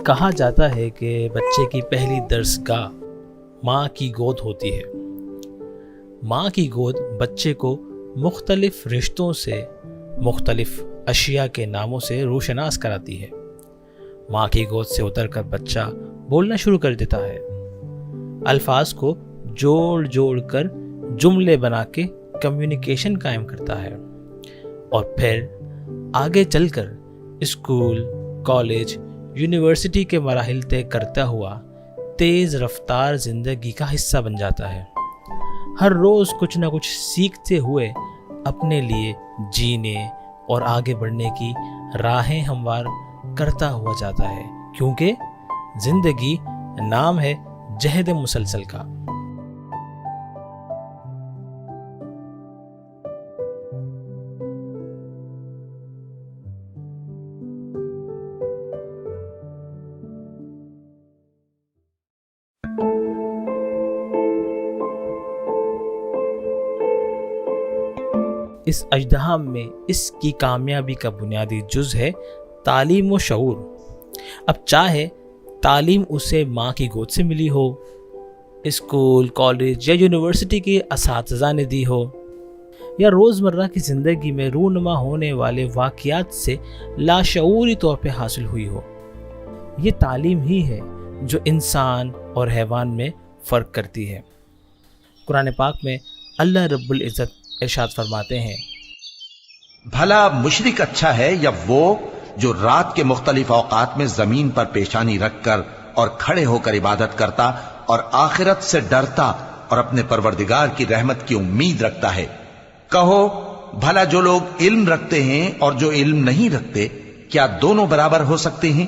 کہا جاتا ہے کہ بچے کی پہلی درسگاہ ماں کی گود ہوتی ہے۔ ماں کی گود بچے کو مختلف رشتوں سے، مختلف اشیاء کے ناموں سے روشناس کراتی ہے۔ ماں کی گود سے اتر کر بچہ بولنا شروع کر دیتا ہے، الفاظ کو جوڑ جوڑ کر جملے بنا کے کمیونیکیشن قائم کرتا ہے، اور پھر آگے چل کر اسکول، کالج، یونیورسٹی کے مراحل طے کرتا ہوا تیز رفتار زندگی کا حصہ بن جاتا ہے۔ ہر روز کچھ نہ کچھ سیکھتے ہوئے اپنے لیے جینے اور آگے بڑھنے کی راہیں ہموار کرتا ہوا جاتا ہے، کیونکہ زندگی نام ہے جہد مسلسل کا۔ اس اژدہام میں اس کی کامیابی کا بنیادی جز ہے تعلیم و شعور۔ اب چاہے تعلیم اسے ماں کی گود سے ملی ہو، اسکول، کالج یا یونیورسٹی کے اساتذہ نے دی ہو، یا روزمرہ کی زندگی میں رونما ہونے والے واقعات سے لاشعوری طور پہ حاصل ہوئی ہو، یہ تعلیم ہی ہے جو انسان اور حیوان میں فرق کرتی ہے۔ قرآن پاک میں اللہ رب العزت ارشاد فرماتے ہیں، بھلا مشرک اچھا ہے یا وہ جو رات کے مختلف اوقات میں زمین پر پیشانی رکھ کر اور کھڑے ہو کر عبادت کرتا اور آخرت سے ڈرتا اور اپنے پروردگار کی رحمت کی امید رکھتا ہے۔ کہو بھلا جو لوگ علم رکھتے ہیں اور جو علم نہیں رکھتے، کیا دونوں برابر ہو سکتے ہیں؟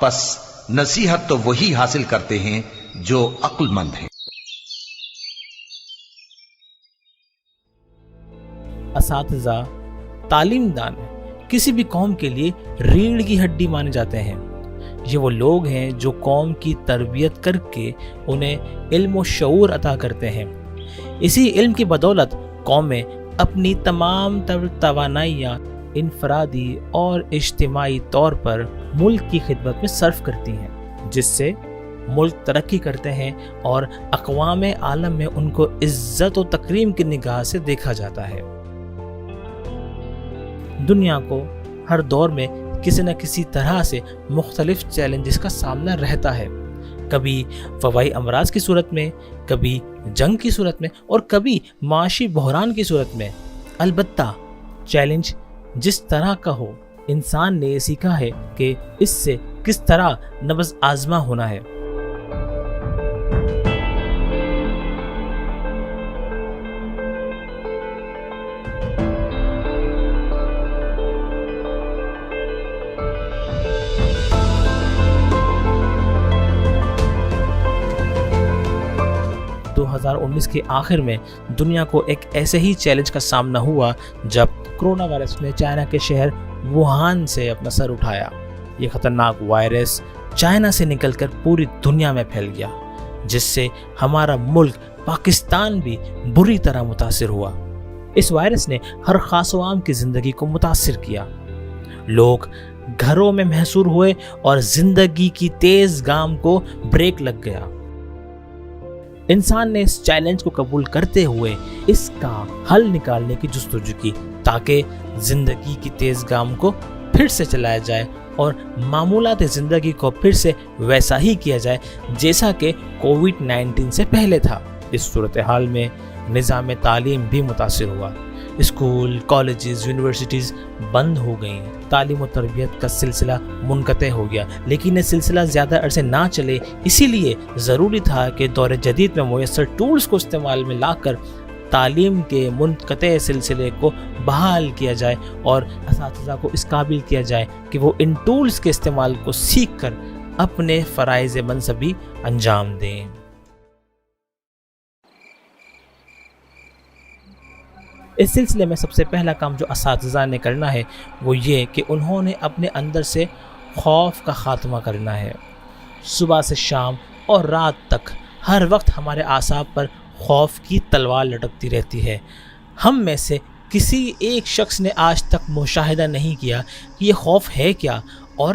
پس نصیحت تو وہی حاصل کرتے ہیں جو عقل مند ہیں۔ اساتذہ، تعلیم دان کسی بھی قوم کے لیے ریڑھ کی ہڈی مانے جاتے ہیں۔ یہ وہ لوگ ہیں جو قوم کی تربیت کر کے انہیں علم و شعور عطا کرتے ہیں۔ اسی علم کی بدولت قومیں اپنی تمام تر توانائیاں انفرادی اور اجتماعی طور پر ملک کی خدمت میں صرف کرتی ہیں، جس سے ملک ترقی کرتے ہیں اور اقوام عالم میں ان کو عزت و تکریم کی نگاہ سے دیکھا جاتا ہے۔ دنیا کو ہر دور میں کسی نہ کسی طرح سے مختلف چیلنجز کا سامنا رہتا ہے، کبھی وبائی امراض کی صورت میں، کبھی جنگ کی صورت میں، اور کبھی معاشی بحران کی صورت میں۔ البتہ چیلنج جس طرح کا ہو، انسان نے یہ سیکھا ہے کہ اس سے کس طرح نبض آزما ہونا ہے۔ کے آخر میں دنیا کو ایک ایسے ہی چیلنج کا سامنا ہوا جب کرونا وائرس نے چائنا کے شہر ووہان سے اپنا سر اٹھایا۔ یہ خطرناک وائرس چائنا سے نکل کر پوری دنیا میں پھیل گیا، جس سے ہمارا ملک پاکستان بھی بری طرح متاثر ہوا۔ اس وائرس نے ہر خاص و عام کی زندگی کو متاثر کیا۔ لوگ گھروں میں محصور ہوئے اور زندگی کی تیز گام کو بریک لگ گیا۔ انسان نے اس چیلنج کو قبول کرتے ہوئے اس کا حل نکالنے کی جستجو کی، تاکہ زندگی کی تیز گام کو پھر سے چلایا جائے اور معمولات زندگی کو پھر سے ویسا ہی کیا جائے جیسا کہ کووڈ-19 سے پہلے تھا۔ اس صورتحال میں نظام تعلیم بھی متاثر ہوا۔ اسکول، کالجز، یونیورسٹیز بند ہو گئیں، تعلیم و تربیت کا سلسلہ منقطع ہو گیا۔ لیکن یہ سلسلہ زیادہ عرصے نہ چلے، اسی لیے ضروری تھا کہ دور جدید میں میسر ٹولز کو استعمال میں لا کر تعلیم کے منقطع سلسلے کو بحال کیا جائے اور اساتذہ کو اس قابل کیا جائے کہ وہ ان ٹولز کے استعمال کو سیکھ کر اپنے فرائض منصبی انجام دیں۔ اس سلسلے میں سب سے پہلا کام جو اساتذہ نے کرنا ہے وہ یہ کہ انہوں نے اپنے اندر سے خوف کا خاتمہ کرنا ہے۔ صبح سے شام اور رات تک ہر وقت ہمارے اعصاب پر خوف کی تلوار لٹکتی رہتی ہے۔ ہم میں سے کسی ایک شخص نے آج تک مشاہدہ نہیں کیا کہ یہ خوف ہے کیا اور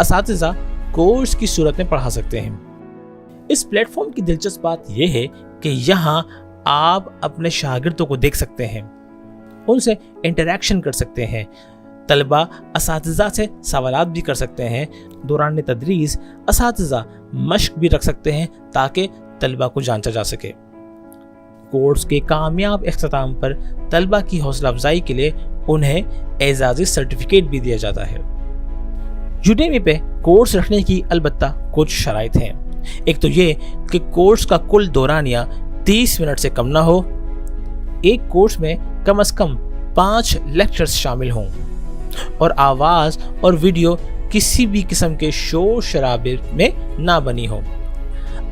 اساتذہ کورس کی صورت میں پڑھا سکتے ہیں۔ اس پلیٹ فارم کی دلچسپ بات یہ ہے کہ یہاں آپ اپنے شاگردوں کو دیکھ سکتے ہیں، ان سے انٹریکشن کر سکتے ہیں، طلبہ اساتذہ سے سوالات بھی کر سکتے ہیں، دوران تدریس اساتذہ مشق بھی رکھ سکتے ہیں تاکہ طلبہ کو جانچا جا سکے۔ کورس کے کامیاب اختتام پر طلبہ کی حوصلہ افزائی کے لیے انہیں اعزازی سرٹیفکیٹ بھی دیا جاتا ہے۔ یوڈیمی پہ کورس رکھنے کی البتہ کچھ شرائط ہیں۔ ایک تو یہ کہ کورس کا کل دورانیہ 30 منٹ سے کم نہ ہو، ایک کورس میں کم از کم 5 لیکچرز شامل ہوں، اور آواز اور ویڈیو کسی بھی قسم کے شور شرابے میں نہ بنی ہو۔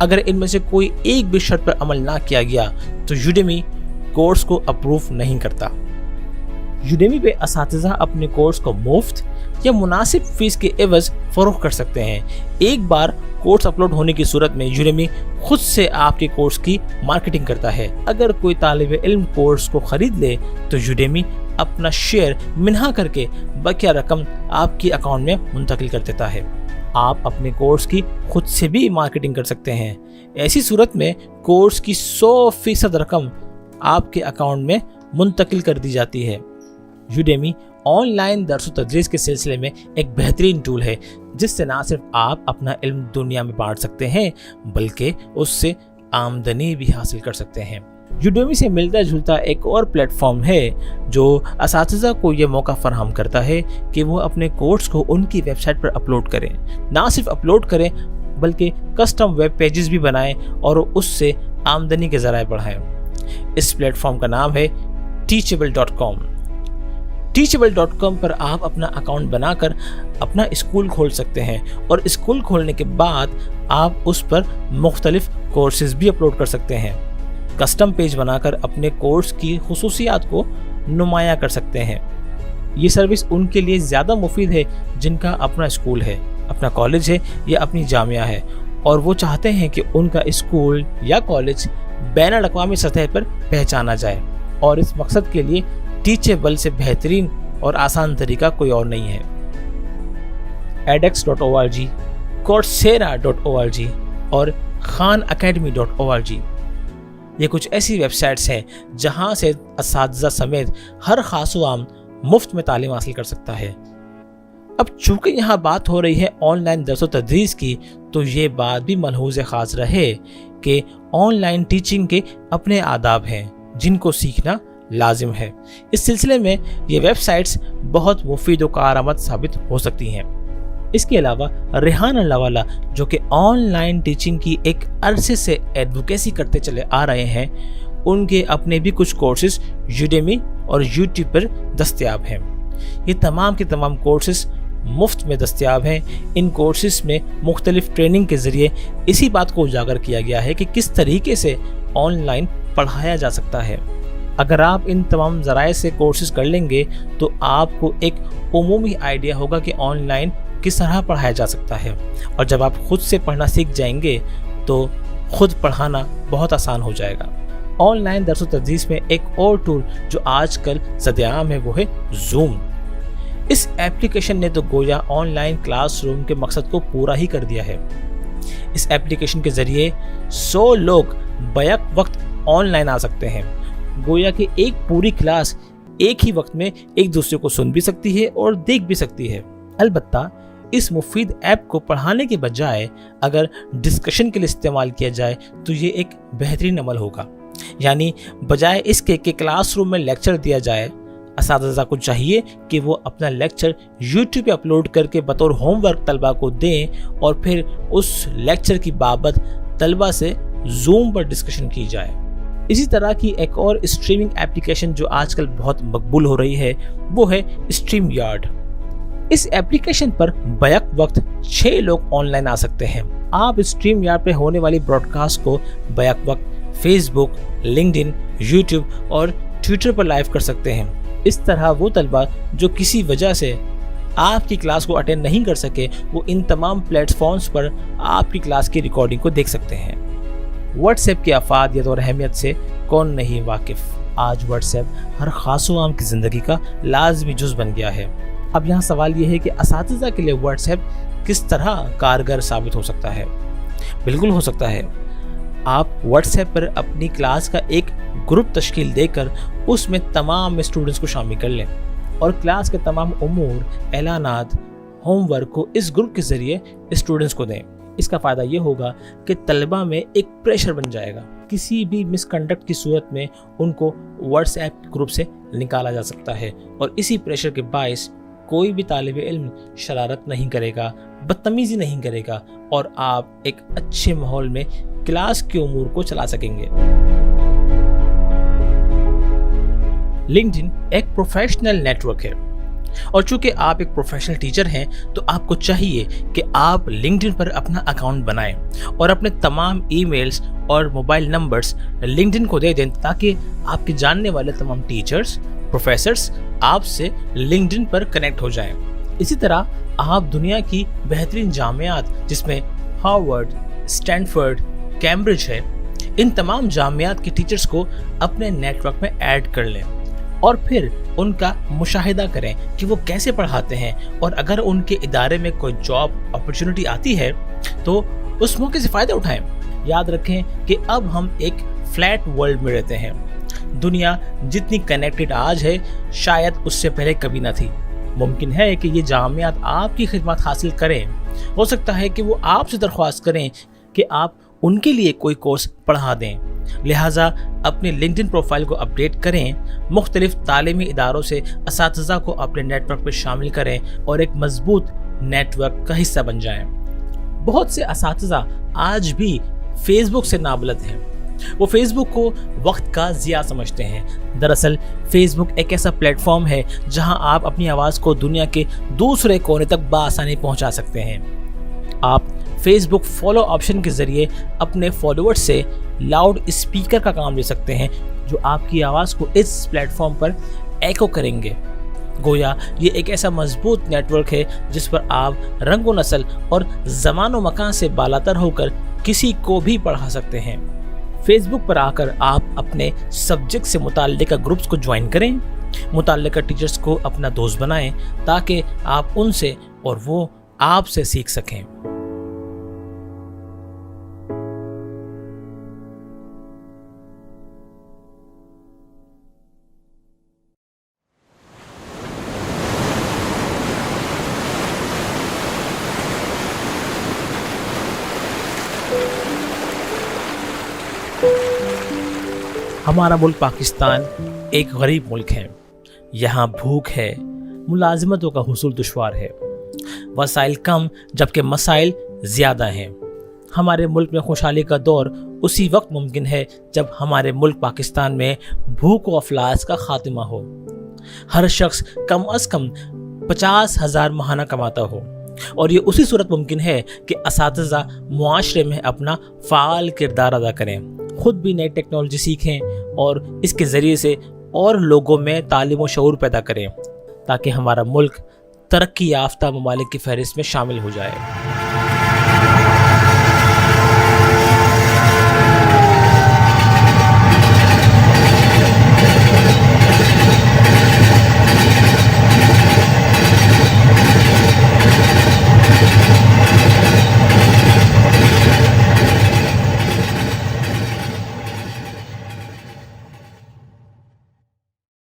اگر ان میں سے کوئی ایک بھی شرط پر عمل نہ کیا گیا تو یوڈیمی کورس کو اپروو نہیں کرتا۔ یوڈیمی پہ اساتذہ اپنے کورس کو مفت یا مناسب فیس کے عوض فروخت کر سکتے ہیں۔ ایک بار کورس اپلوڈ ہونے کی صورت میں یوڈیمی خود سے آپ کے کورس کی مارکیٹنگ کرتا ہے۔ اگر کوئی طالب علم کورس کو خرید لے تو یوڈیمی اپنا شیئر منہا کر کے بقیہ رقم آپ کے اکاؤنٹ میں منتقل کر دیتا ہے۔ آپ اپنے کورس کی خود سے بھی مارکیٹنگ کر سکتے ہیں۔ ایسی صورت میں کورس کی 100% رقم آپ کے اکاؤنٹ میں منتقل کر دی جاتی ہے۔ یوڈیمی آن لائن درس و تدریس کے سلسلے میں ایک بہترین ٹول ہے جس سے نہ صرف آپ اپنا علم دنیا میں بانٹ سکتے ہیں بلکہ اس سے آمدنی بھی حاصل کر سکتے ہیں۔ یوڈیمی سے ملتا جلتا ایک اور پلیٹ فارم ہے جو اساتذہ کو یہ موقع فراہم کرتا ہے کہ وہ اپنے کورس کو ان کی ویب سائٹ پر اپلوڈ کریں۔ نہ صرف اپلوڈ کریں بلکہ کسٹم ویب پیجز بھی بنائیں اور اس سے آمدنی کے ذرائع بڑھائیں۔ اس پلیٹ فارم کا نام ہے teachable.com۔ teachable.com پر آپ اپنا اکاؤنٹ بنا کر اپنا اسکول کھول سکتے ہیں، اور اسکول کھولنے کے بعد آپ اس پر مختلف کورسز بھی اپلوڈ کر سکتے ہیں۔ کسٹم پیج بنا کر اپنے کورس کی خصوصیات کو نمایاں کر سکتے ہیں۔ یہ سروس ان کے لیے زیادہ مفید ہے جن کا اپنا اسکول ہے، اپنا کالج ہے یا اپنی جامعہ ہے، اور وہ چاہتے ہیں کہ ان کا اسکول یا کالج بین الاقوامی سطح پر پہچانا جائے، اور اس مقصد کے لیے ٹیچیبل سے بہترین اور آسان طریقہ کوئی اور نہیں ہے۔ edX.org، coursera.org اور khanacademy.org یہ کچھ ایسی ویب سائٹس ہیں جہاں سے اساتذہ سمیت ہر خاص و عام مفت میں تعلیم حاصل کر سکتا ہے۔ اب چونکہ یہاں بات ہو رہی ہے آن لائن درس و تدریس کی، تو یہ بات بھی ملحوظ خاص رہے کہ آن لائن ٹیچنگ کے اپنے آداب ہیں جن کو سیکھنا لازم ہے۔ اس سلسلے میں یہ ویب سائٹس بہت مفید و کارآمد ثابت ہو سکتی ہیں۔ اس کے علاوہ ریحان اللہ جو کہ آن لائن ٹیچنگ کی ایک عرصے سے ایڈوکیسی کرتے چلے آ رہے ہیں، ان کے اپنے بھی کچھ کورسز یوڈیمی اور یوٹیوب پر دستیاب ہیں۔ یہ تمام کے تمام کورسز مفت میں دستیاب ہیں۔ ان کورسز میں مختلف ٹریننگ کے ذریعے اسی بات کو اجاگر کیا گیا ہے کہ کس طریقے سے آن لائن پڑھایا جا سکتا ہے۔ اگر آپ ان تمام ذرائع سے کورسز کر لیں گے تو آپ کو ایک عمومی آئیڈیا ہوگا کہ آن لائن کس طرح پڑھایا جا سکتا ہے، اور جب آپ خود سے پڑھنا سیکھ جائیں گے تو خود پڑھانا بہت آسان ہو جائے گا۔ آن لائن درس و تدریس میں ایک اور ٹول جو آج کل زد عام ہے وہ ہے زوم۔ اس ایپلیکیشن نے تو گویا آن لائن کلاس روم کے مقصد کو پورا ہی کر دیا ہے۔ اس ایپلیکیشن کے ذریعے 100 لوگ بیک وقت آن لائن آ سکتے ہیں، گویا کہ ایک پوری کلاس ایک ہی وقت میں ایک دوسرے کو سن بھی سکتی ہے اور دیکھ بھی سکتی ہے۔ البتہ اس مفید ایپ کو پڑھانے کے بجائے اگر ڈسکشن کے لیے استعمال کیا جائے تو یہ ایک بہترین عمل ہوگا۔ یعنی بجائے اس کے کہ کلاس روم میں لیکچر دیا جائے، اساتذہ کو چاہیے کہ وہ اپنا لیکچر یوٹیوب پہ اپلوڈ کر کے بطور ہوم ورک طلبہ کو دیں، اور پھر اس لیکچر کی بابت طلبہ سے زوم پر ڈسکشن کی جائے۔ اسی طرح کی ایک اور اسٹریمنگ ایپلیکیشن جو آج کل بہت مقبول ہو رہی ہے وہ ہے اسٹریم یارڈ۔ اس ایپلیکیشن پر بیک وقت 6 لوگ آن لائن آ سکتے ہیں۔ آپ اسٹریم یارڈ پہ ہونے والی براڈ کاسٹ کو بیک وقت فیس بک، لنکڈ ان، یوٹیوب اور ٹویٹر پر لائیو کر سکتے ہیں۔ اس طرح وہ طلبہ جو کسی وجہ سے آپ کی کلاس کو اٹینڈ نہیں کر سکے، وہ ان تمام پلیٹ فارمز پر آپ کی کلاس کی ریکارڈنگ کو دیکھ سکتے ہیں۔ واٹس ایپ کی افادیت اور اہمیت سے کون نہیں واقف؟ آج واٹس ایپ ہر خاص و عام کی زندگی کا لازمی جز بن گیا ہے۔ اب یہاں سوال یہ ہے کہ اساتذہ کے لیے واٹس ایپ کس طرح کارگر ثابت ہو سکتا ہے؟ بالکل ہو سکتا ہے۔ آپ واٹس ایپ پر اپنی کلاس کا ایک گروپ تشکیل دے کر اس میں تمام اسٹوڈنٹس کو شامل کر لیں اور کلاس کے تمام امور، اعلانات، ہوم ورک کو اس گروپ کے ذریعے اسٹوڈنٹس کو دیں۔ اس کا فائدہ یہ ہوگا کہ طلبہ میں ایک پریشر بن جائے گا، کسی بھی مس کنڈکٹ کی صورت میں ان کو واٹس ایپ گروپ سے نکالا جا سکتا ہے، اور اسی پریشر کے باعث کوئی بھی طالب علم شرارت نہیں کرے گا، بدتمیزی نہیں کرے گا، اور آپ ایک اچھے ماحول میں کلاس کے امور کو چلا سکیں گے۔ لنکڈ ان ایک پروفیشنل نیٹ ورک ہے، اور چونکہ آپ ایک پروفیشنل ٹیچر ہیں تو آپ کو چاہیے کہ آپ لنکڈ ان پر اپنا اکاؤنٹ بنائیں اور اپنے تمام ای میلز اور موبائل نمبرز لنکڈ ان کو دے دیں، تاکہ آپ کے جاننے والے تمام ٹیچرز، پروفیسرز آپ سے لنکڈ ان پر کنیکٹ ہو جائیں۔ اسی طرح آپ دنیا کی بہترین جامعات جس میں ہارورڈ، اسٹینفورڈ، کیمبرج ہے، ان تمام جامعات کے ٹیچرز کو اپنے نیٹ ورک میں ایڈ کر لیں اور پھر ان کا مشاہدہ کریں کہ وہ کیسے پڑھاتے ہیں، اور اگر ان کے ادارے میں کوئی جاب اپرچونٹی آتی ہے تو اس موقع سے فائدہ اٹھائیں۔ یاد رکھیں کہ اب ہم ایک فلیٹ ورلڈ میں رہتے ہیں۔ دنیا جتنی کنیکٹڈ آج ہے شاید اس سے پہلے کبھی نہ تھی۔ ممکن ہے کہ یہ جامعات آپ کی خدمات حاصل کریں، ہو سکتا ہے کہ وہ آپ سے درخواست کریں کہ آپ ان کے لیے کوئی کورس پڑھا دیں۔ لہٰذا اپنے لنکڈ ان پروفائل کو اپڈیٹ کریں، مختلف تعلیمی اداروں سے اساتذہ کو اپنے نیٹ ورک پر شامل کریں اور ایک مضبوط نیٹ ورک کا حصہ بن جائیں۔ بہت سے اساتذہ آج بھی فیس بک سے نابلد ہیں۔ وہ فیس بک کو وقت کا ضیاع سمجھتے ہیں۔ دراصل فیس بک ایک ایسا پلیٹ فارم ہے جہاں آپ اپنی آواز کو دنیا کے دوسرے کونے تک بآسانی پہنچا سکتے ہیں۔ آپ فیس بک فالو آپشن کے ذریعے اپنے فالوورز سے لاؤڈ اسپیکر کا کام لے سکتے ہیں جو آپ کی آواز کو اس پلیٹ فارم پر ایکو کریں گے۔ گویا یہ ایک ایسا مضبوط نیٹ ورک ہے جس پر آپ رنگ و نسل اور زمان و مکان سے بالاتر ہو کر کسی کو بھی پڑھا سکتے ہیں۔ فیس بک پر آ کر آپ اپنے سبجیکٹ سے متعلقہ گروپس کو جوائن کریں، متعلقہ ٹیچرز کو اپنا دوست بنائیں تاکہ آپ ان سے اور وہ آپ سے سیکھ سکیں۔ ہمارا ملک پاکستان ایک غریب ملک ہے۔ یہاں بھوک ہے، ملازمتوں کا حصول دشوار ہے، وسائل کم جبکہ مسائل زیادہ ہیں۔ ہمارے ملک میں خوشحالی کا دور اسی وقت ممکن ہے جب ہمارے ملک پاکستان میں بھوک و افلاس کا خاتمہ ہو، ہر شخص کم از کم 50,000 ماہانہ کماتا ہو، اور یہ اسی صورت ممکن ہے کہ اساتذہ معاشرے میں اپنا فعال کردار ادا کریں، خود بھی نئی ٹیکنالوجی سیکھیں اور اس کے ذریعے سے اور لوگوں میں تعلیم و شعور پیدا کریں تاکہ ہمارا ملک ترقی یافتہ ممالک کی فہرست میں شامل ہو جائے۔